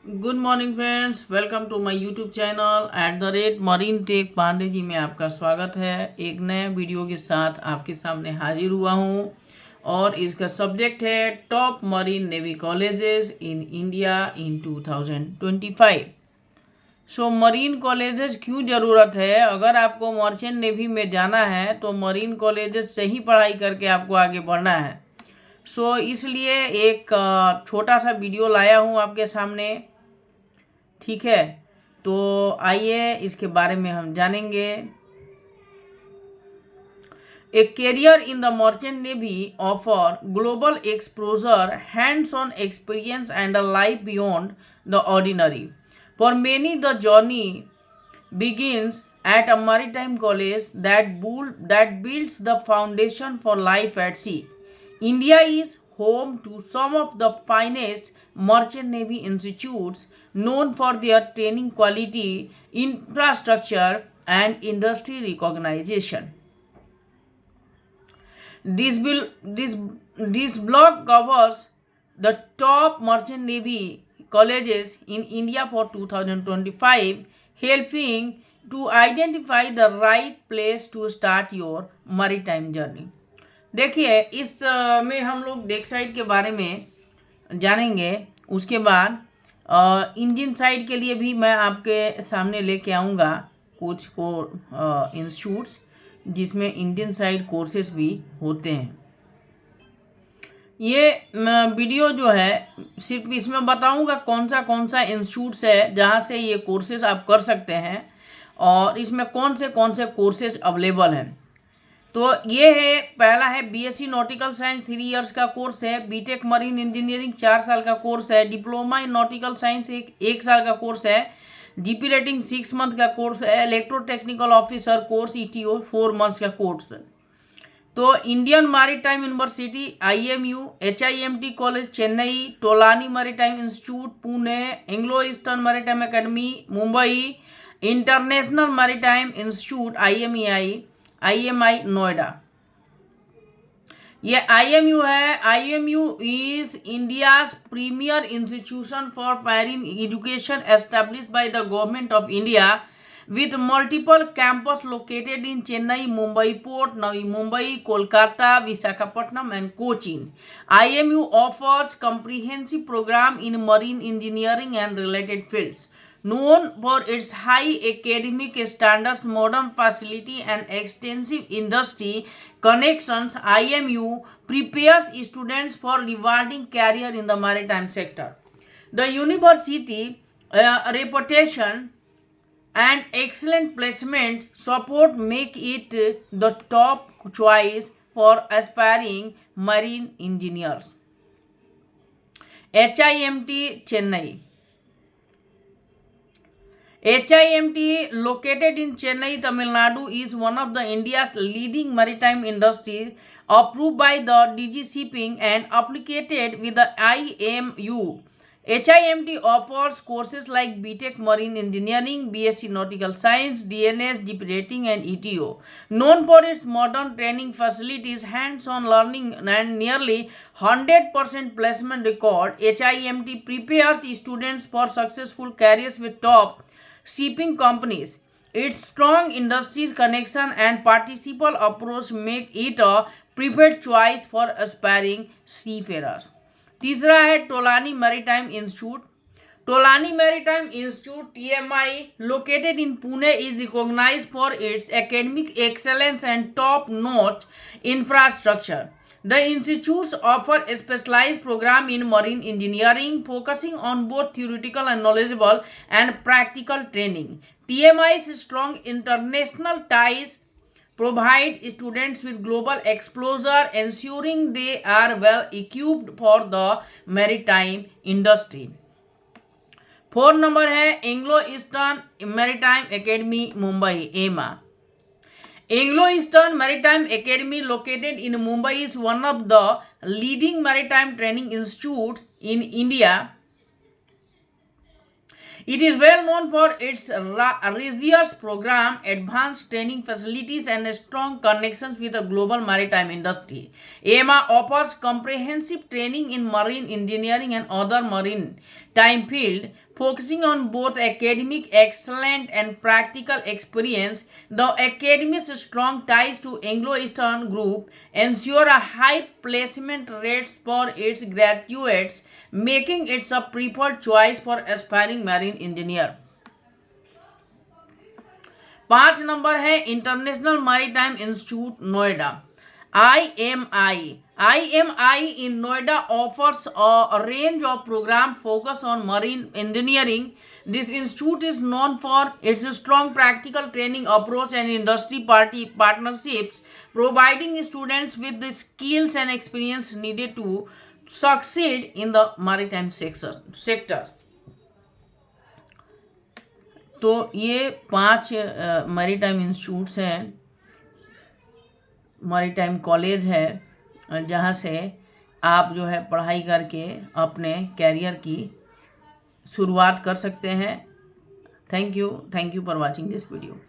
Good morning friends, welcome to my YouTube channel @Marine Tech Pandey ji में आपका स्वागत है। एक नए वीडियो के साथ आपके सामने हाजिर हुआ हूँ और इसका सब्जेक्ट है top marine navy colleges in India in 2025। So marine colleges क्यों ज़रूरत है? अगर आपको मर्चेंट नेवी में जाना है तो मरीन कॉलेजेस से ही पढ़ाई करके आपको आगे बढ़ना है। इसलिए एक छोटा सा वीडियो लाया हूँ आपके सामने। ठीक है, तो आइए इसके बारे में हम जानेंगे। A career in the merchant navy offer global exposure, hands on experience and a life beyond the ordinary. For many the journey begins at a maritime college that builds the foundation for life at sea. India is home to some of the finest merchant navy institutes known for their training quality, infrastructure, and industry recognition. This blog covers the top merchant navy colleges in India for 2025, helping to identify the right place to start your maritime journey. देखिए, इस में हम लोग deck side के बारे में जानेंगे। उसके बाद इंजन साइड के लिए भी मैं आपके सामने लेके आऊँगा कुछ को इंस्टीट्यूट्स जिसमें इंडियन साइड कोर्सेज भी होते हैं। ये वीडियो जो है सिर्फ इसमें बताऊंगा कौन सा इंस्टीट्यूट्स है जहाँ से ये कोर्सेज आप कर सकते हैं और इसमें कौन से कोर्सेज अवेलेबल हैं। तो ये है, पहला है बीएससी नॉटिकल साइंस 3 इयर्स का कोर्स है। बीटेक मरीन इंजीनियरिंग 4 साल का कोर्स है। डिप्लोमा इन नॉटिकल साइंस एक साल का कोर्स है। जीपी रेटिंग 6 मंथ का कोर्स है। Electrotechnical officer course ETO 4 months का कोर्स है। तो Indian Maritime University IMU, HIMT college Chennai, Tolani Maritime Institute Pune, Anglo Eastern Maritime Academy Mumbai, International Maritime Institute IMI Noida. ये आईएमयू है। IMU is India's premier institution for marine education established by the government of India with multiple campus located in Chennai, Mumbai Port, Navi Mumbai, Kolkata, Visakhapatnam, and Cochin. IMU offers comprehensive program in marine engineering and related fields. Known for its high academic standards, modern facility, and extensive industry connections, IMU prepares students for rewarding career in the maritime sector. The university reputation and excellent placement support make it the top choice for aspiring marine engineers. HIMT Chennai. HIMT, located in Chennai, Tamil Nadu, is one of the India's leading maritime industries, approved by the DG Shipping and affiliated with the IMU. HIMT offers courses like BTech Marine Engineering, BSc Nautical Science, DNS, GP Rating, and ETO. Known for its modern training facilities, hands-on learning, and nearly 100% placement record, HIMT prepares students for successful careers with top shipping companies. Its strong industry connection and participal approach make it a preferred choice for aspiring seafarers. तीसरा है Tolani Maritime institute. Tolani Maritime institute TMI, located in Pune, is recognized for its academic excellence and top-notch infrastructure. The institutes offer a specialized program in marine engineering, focusing on both theoretical and knowledgeable and practical training. TMI's strong international ties provide students with global exposure, ensuring they are well equipped for the maritime industry. 4 नंबर है Anglo Eastern Maritime Academy Mumbai AEMA. Anglo Eastern Maritime Academy located in Mumbai is one of the leading maritime training institutes in India. It is well known for its rigorous program, advanced training facilities, and strong connections with the global maritime industry. EMA offers comprehensive training in marine engineering and other maritime fields, focusing on both academic excellence and practical experience. The academy's strong ties to Anglo-Eastern Group ensure a high placement rates for its graduates, making it a preferred choice for aspiring marine engineer. 5 number है international Maritime institute Noida, IMI. IMI in Noida offers a range of programs focused on marine engineering. This institute is known for its strong practical training approach and industry partnerships, providing students with the skills and experience needed to succeed in the maritime sector. तो ये 5 maritime institutes हैं, maritime college है, जहाँ से आप जो है पढ़ाई करके अपने कैरियर की शुरुआत कर सकते हैं. Thank you for watching this video.